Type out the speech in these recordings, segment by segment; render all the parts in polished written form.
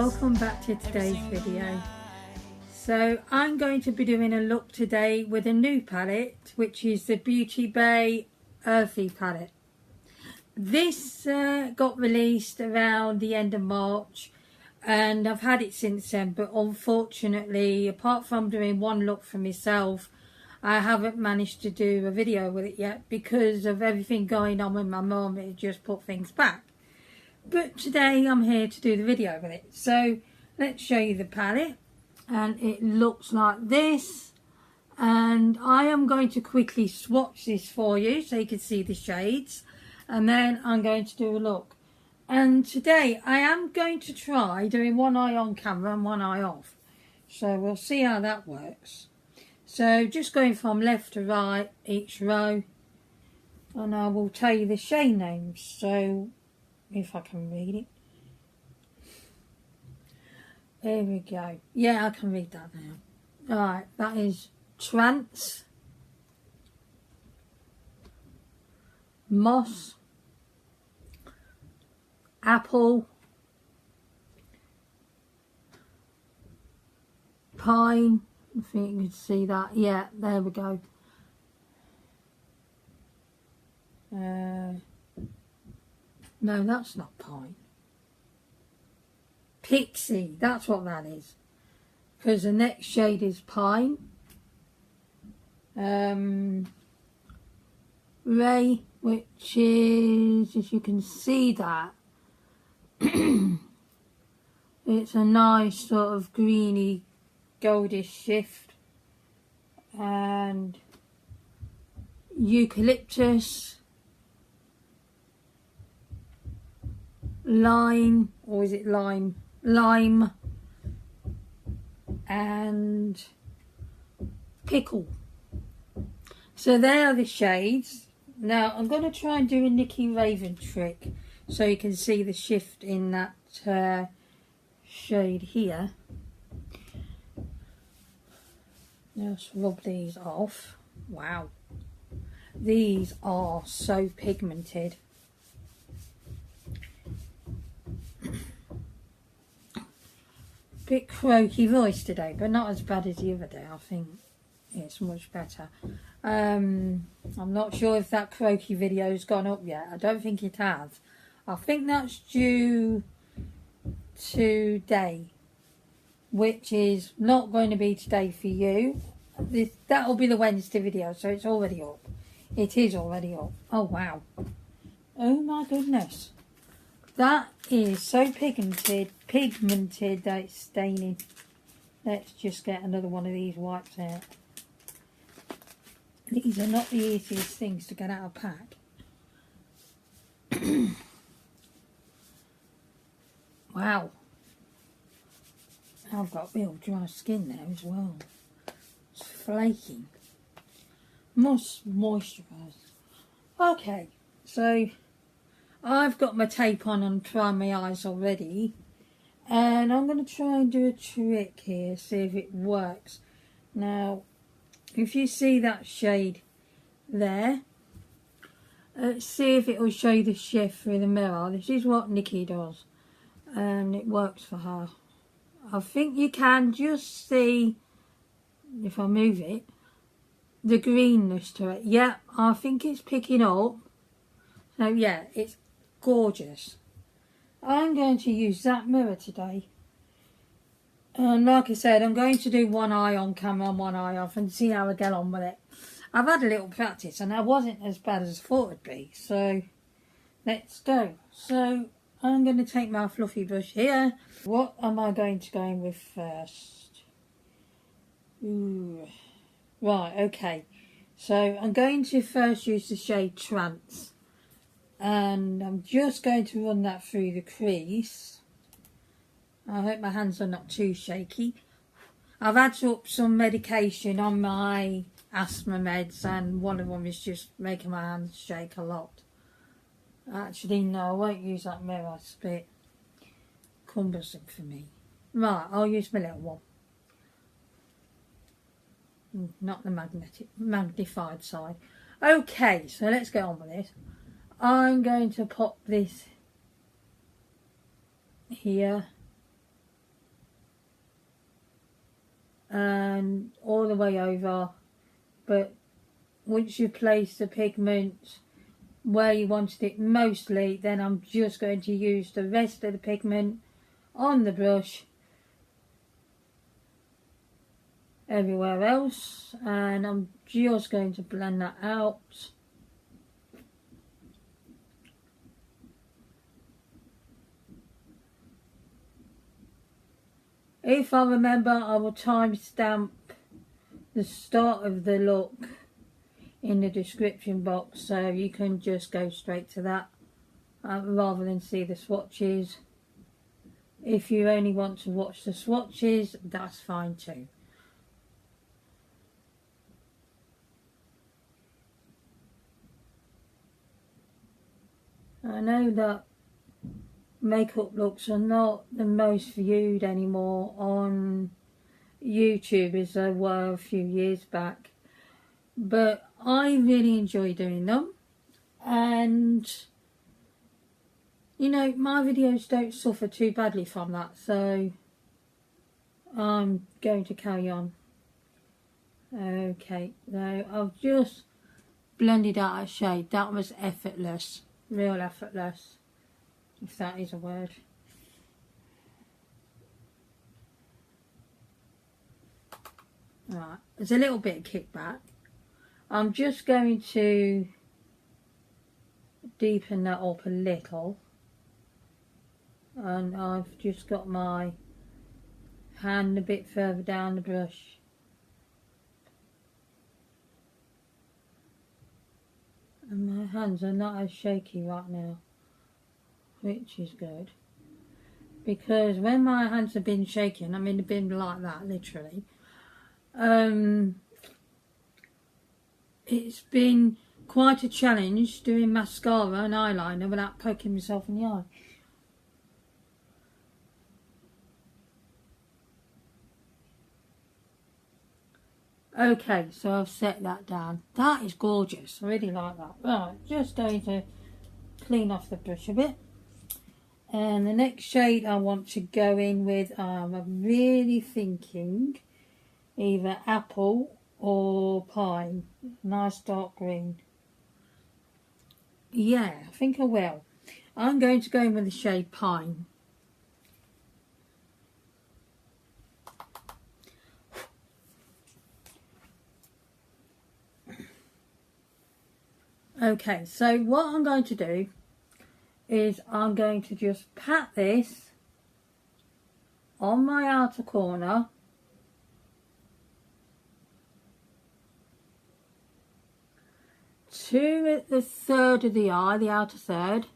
welcome back to today's video. So I'm going to be doing a look today with a new palette, which is the Beauty Bay Earthy palette. This got released around the end of March and I've had it since then, but unfortunately, apart from doing one look for myself, I haven't managed to do a video with it yet because of everything going on with my mum. It just put things back. But today I'm here to do the video with it. So let's show you the palette, and it looks like this. And I am going to quickly swatch this for you so you can see the shades, and then I'm going to do a look. And today I am going to try doing one eye on camera and one eye off, so we'll see how that works. So just going from left to right each row, and I will tell you the shade names. So if I can read it. There we go. Yeah, I can read that now. Alright, that is Trance, Moss, Apple, Pine. I think you can see that. Yeah, there we go. No, that's not Pine. Pixie, that's what that is. Because the next shade is Pine. Ray, which is, as you can see that, it's a nice sort of greeny, goldish shift. And Eucalyptus, Lime, or is it Lime? Lime, and Pickle. So there are the shades. Now I'm going to try and do a Nicky Raven trick so you can see the shift in that shade here. Let's rub these off. Wow, these are so pigmented. Bit croaky voice today, but not as bad as the other day. I think it's much better. I'm not sure if that croaky video's gone up yet. I don't think it has. I think that's due today, which is not going to be today for you. That'll be the Wednesday video, so it's already up. It is already up. Oh wow. Oh my goodness. That is so pigmented that it's staining. Let's just get another one of these wipes out. These are not the easiest things to get out of pack. Wow. I've got real dry skin there as well. It's flaking. Must moisturise. Okay, so I've got my tape on and trying my eyes already, and I'm going to try and do a trick here, see if it works. Now, if you see that shade there, let's see if it will show you the shift through the mirror. This is what Nikki does, and it works for her. I think you can just see, if I move it, the greenness to it. Yeah, I think it's picking up. So yeah, it's gorgeous. I'm going to use that mirror today, and like I said, I'm going to do one eye on camera and one eye off and see how I get on with it. I've had a little practice and I wasn't as bad as I thought it'd be, so let's go. So I'm going to take my fluffy brush here. What am I going to go in with first? Ooh. Right, okay, so I'm going to first use the shade Trance. And I'm just going to run that through the crease. I hope my hands are not too shaky. I've had to up some medication on my asthma meds, and one of them is just making my hands shake a lot. Actually, no, I won't use that mirror. It's a bit cumbersome for me. Right, I'll use my little one. Not the magnified side. Okay, so let's get on with this. I'm going to pop this here and all the way over, but once you place the pigment where you wanted it mostly, then I'm just going to use the rest of the pigment on the brush everywhere else, and I'm just going to blend that out. If I remember, I will timestamp the start of the look in the description box, so you can just go straight to that rather than see the swatches. If you only want to watch the swatches, that's fine too. I know that makeup looks are not the most viewed anymore on YouTube as they were a few years back, but I really enjoy doing them, and you know, my videos don't suffer too badly from that, so I'm going to carry on. Okay, so I've just blended out a shade. That was effortless, real effortless, if that is a word. Right, there's a little bit of kickback. I'm just going to deepen that up a little, and I've just got my hand a bit further down the brush. And my hands are not as shaky right now, which is good, because when my hands have been shaking, I mean they've been like that literally, it's been quite a challenge doing mascara and eyeliner without poking myself in the eye. Okay, so I've set that down. That is gorgeous. I really like that. Right, just going to clean off the brush a bit. And the next shade I want to go in with, I'm really thinking either apple or pine. Nice dark green. Yeah, I think I will. I'm going to go in with the shade pine. Okay, so what I'm going to do is I'm going to just pat this on my outer corner to the third of the eye, the outer third,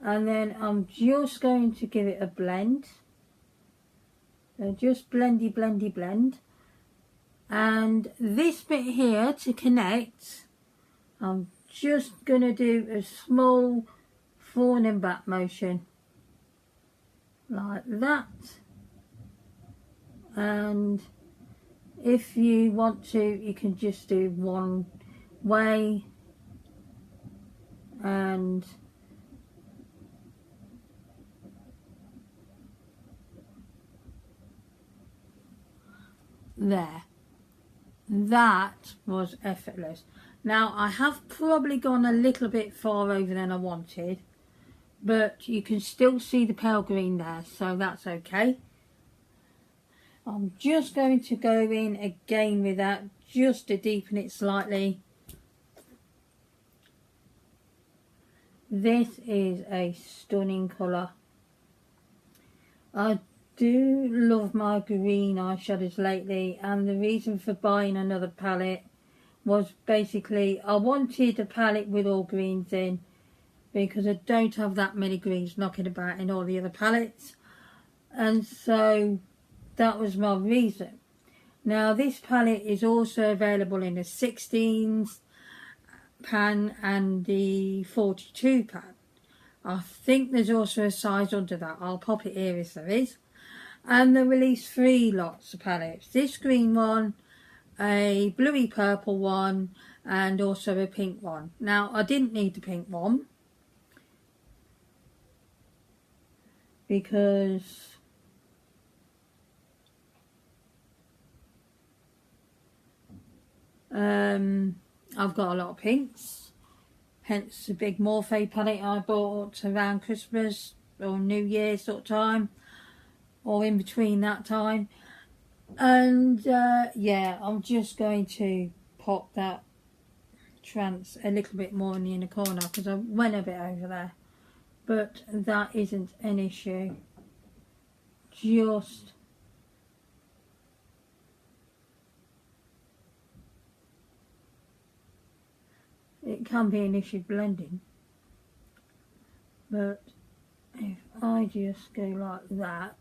and then I'm just going to give it a blend. So just blendy, blendy, blend. And this bit here to connect, I'm just going to do a small forward and back motion like that. And if you want to, you can just do one way, and there. That was effortless. Now I have probably gone a little bit far over than I wanted, but you can still see the pale green there, so that's okay. I'm just going to go in again with that just to deepen it slightly. This is a stunning colour. I do love my green eyeshadows lately, and the reason for buying another palette was basically I wanted a palette with all greens in, because I don't have that many greens knocking about in all the other palettes, and so that was my reason. Now this palette is also available in the 16s pan and the 42 pan. I think there's also a size under that. I'll pop it here if there is. And they released 3 lots of palettes. This green one, a bluey purple one, and also a pink one. Now I didn't need the pink one because I've got a lot of pinks, hence the big Morphe palette I bought around Christmas or New Year sort of time, or in between that time. And yeah, I'm just going to pop that trance a little bit more in the inner corner because I went a bit over there, but that isn't an issue. Just it can be an issue blending, but if I just go like that,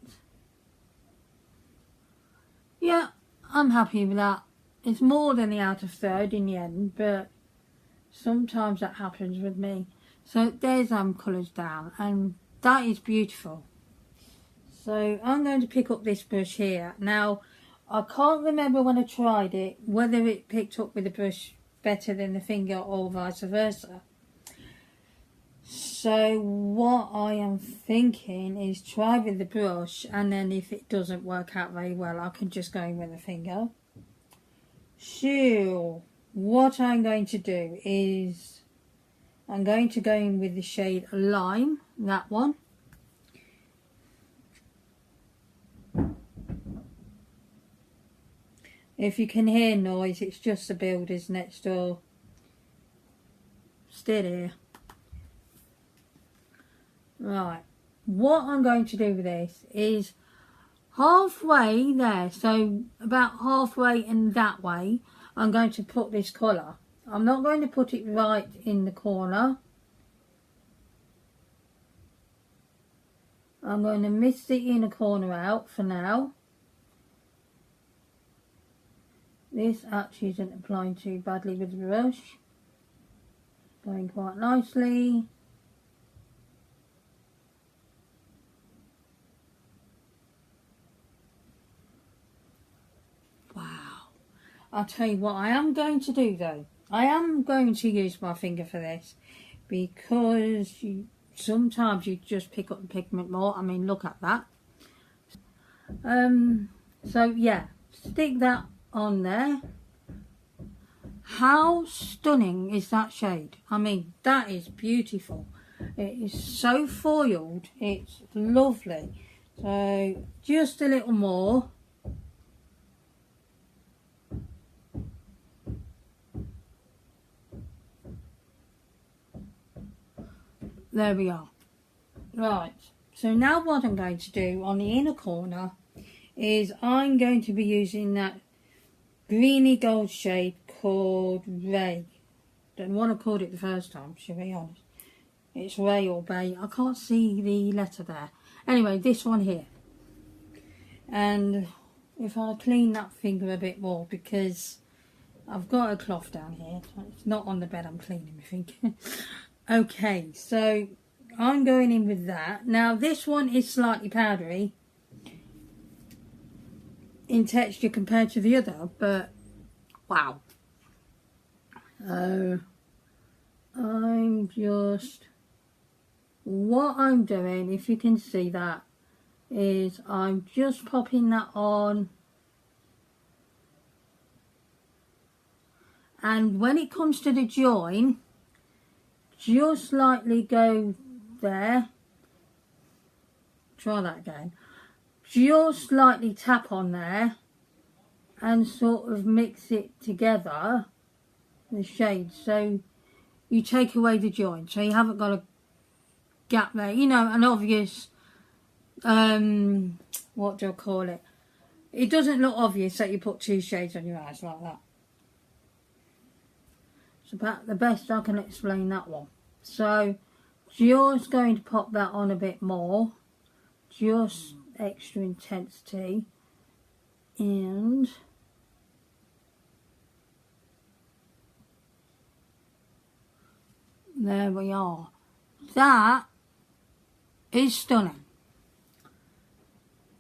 yeah, I'm happy with that. It's more than the out of third in the end, but sometimes that happens with me. So there's colours down, and that is beautiful. So I'm going to pick up this brush here. Now, I can't remember when I tried it, whether it picked up with the brush better than the finger or vice versa. So what I am thinking is try with the brush, and then if it doesn't work out very well, I can just go in with the finger. So what I'm going to do is I'm going to go in with the shade Lime, that one. If you can hear noise, it's just the builders next door. Still here. Right, what I'm going to do with this is halfway there, so about halfway in that way, I'm going to put this colour. I'm not going to put it right in the corner. I'm going to miss the inner corner out for now. This actually isn't applying too badly with the brush. Going quite nicely. Wow. I'll tell you what I am going to do though. I am going to use my finger for this because sometimes you just pick up the pigment more. I mean, look at that. So yeah, stick that on there. How stunning is that shade? I mean, that is beautiful. It is so foiled, it's lovely. So just a little more. There we are. Right, so now what I'm going to do on the inner corner is I'm going to be using that greeny gold shade called Ray. Don't know what I called it the first time, to be honest. It's Ray or Bay. I can't see the letter there. Anyway, this one here. And if I clean that finger a bit more, because I've got a cloth down here. It's not on the bed, I'm cleaning my finger. Okay, so I'm going in with that. Now this one is slightly powdery in texture compared to the other, but wow. What I'm doing, if you can see that, is I'm just popping that on, and when it comes to the join, just lightly go there. Try that again. Just lightly tap on there and sort of mix it together, the shades, so you take away the join, so you haven't got a gap there, you know, an obvious what do I call it, it doesn't look obvious that you put two shades on your eyes like that. It's about the best I can explain that one. So just going to pop that on a bit more, just extra intensity, and there we are. That is stunning.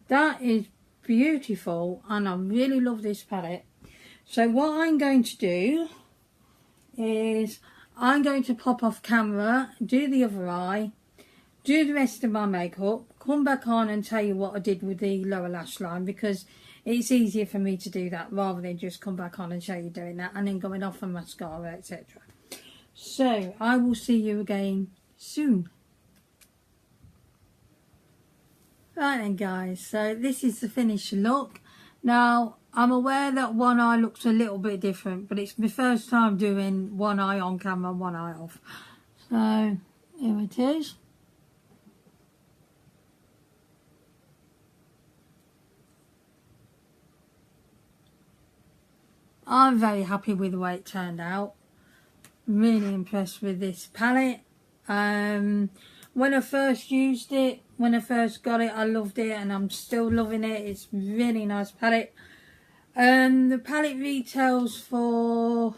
That is beautiful, and I really love this palette. So what I'm going to do is I'm going to pop off camera, do the other eye, do the rest of my makeup, come back on and tell you what I did with the lower lash line, because it's easier for me to do that rather than just come back on and show you doing that and then going off on mascara, etc. So I will see you again soon. Right then guys, so this is the finished look. Now I'm aware that one eye looks a little bit different, but it's my first time doing one eye on camera, one eye off. So here it is. I'm very happy with the way it turned out. Really impressed with this palette. When I first used it, when I first got it, I loved it and I'm still loving it. It's a really nice palette. The palette retails for,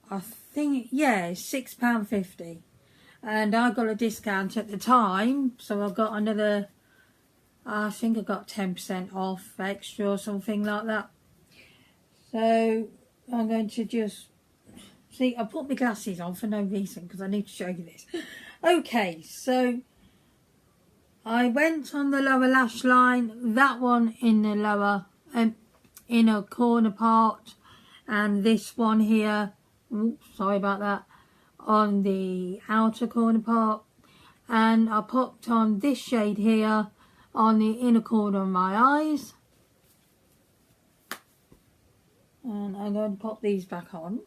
I think, yeah, £6.50. And I got a discount at the time, so I got another, I think I got 10% off extra or something like that. So I'm going to just see, I put my glasses on for no reason because I need to show you this. Okay, so I went on the lower lash line, that one in the lower inner corner part, and this one here, oops, sorry about that, on the outer corner part, and I popped on this shade here on the inner corner of my eyes. And I'm going to pop these back on.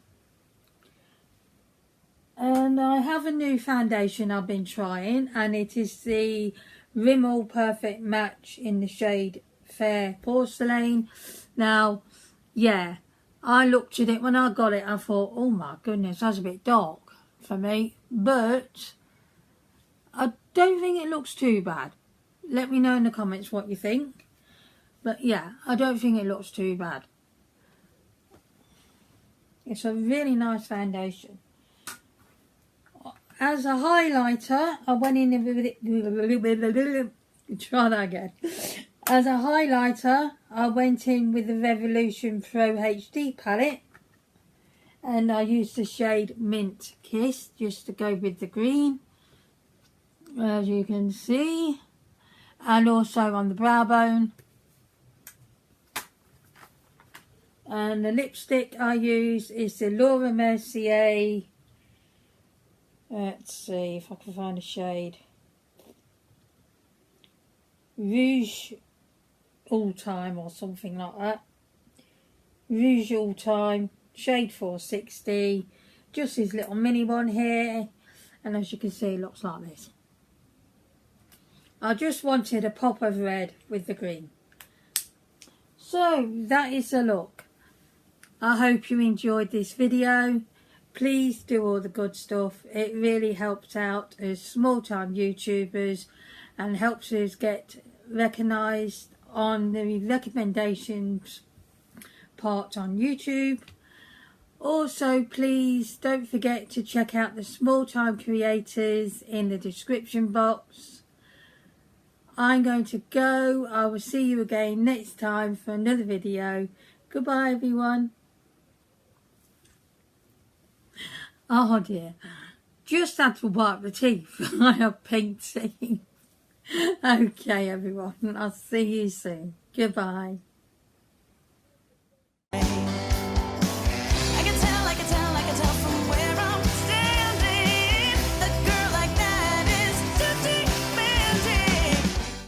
And I have a new foundation I've been trying, and it is the Rimmel Perfect Match in the shade Fair Porcelain. Now, yeah, I looked at it when I got it, I thought, oh my goodness, that's a bit dark for me. But I don't think it looks too bad. Let me know in the comments what you think. But yeah, I don't think it looks too bad. It's a really nice foundation. As a highlighter, I went in with it. Try that again. As a highlighter, I went in with the Revolution Pro HD palette, and I used the shade Mint Kiss just to go with the green, as you can see, and also on the brow bone. And the lipstick I use is the Laura Mercier, let's see if I can find a shade, Rouge All Time or something like that. Rouge All Time, shade 460, just this little mini one here, and as you can see it looks like this. I just wanted a pop of red with the green. So that is the look. I hope you enjoyed this video. Please do all the good stuff. It really helps out as small-time YouTubers and helps us get recognised on the recommendations part on YouTube. Also, please don't forget to check out the small-time creators in the description box. I'm going to go. I will see you again next time for another video. Goodbye, everyone. Oh dear, just had to wipe the teeth. I have painting. Okay everyone, I'll see you soon. Goodbye.